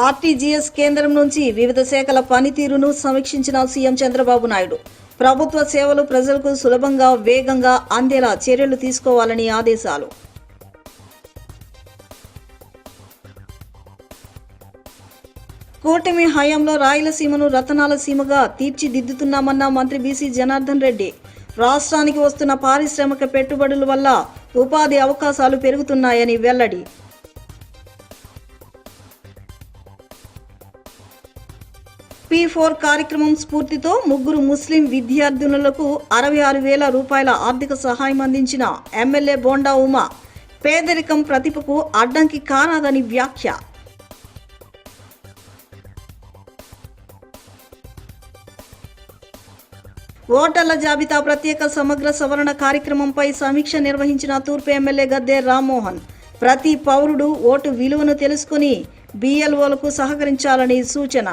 RTGS కేంద్రం నుంచి వివిధ శాఖల పనితీరును సమీక్షించిన సీఎం చంద్రబాబు నాయుడు ప్రభుత్వ సేవలు ప్రజలకు సులభంగా, వేగంగా అందేలా చర్యలు తీసుకోవాలని ఆదేశాలు. కూటమి హయాంలో రాయలసీమను రతనాల సీమగా తీర్చిదిద్దుతున్నామన్న మంత్రి బీసీ జనార్దన్ రెడ్డి. రాష్ట్రానికి వస్తున్న పారిశ్రామిక పెట్టుబడుల వల్ల ఉపాధి అవకాశాలు పెరుగుతున్నాయని వెల్లడి. P4 కార్యక్రమం స్ఫూర్తితో ముగ్గురు ముస్లిం విద్యార్థినులకు 66,000 రూపాయల ఆర్థిక సహాయం అందించిన ఎమ్మెల్యే బోండా ఉమా. పేదరికం ప్రతిభకు అడ్డంకి కారాదని వ్యాఖ్య. ఓటర్ల జాబితా ప్రత్యేక సమగ్ర సవరణ కార్యక్రమంపై సమీక్ష నిర్వహించిన తూర్పు ఎమ్మెల్యే గద్దె రామ్మోహన్. ప్రతి పౌరుడు ఓటు విలువను తెలుసుకుని BLOలకు సహకరించాలని సూచన.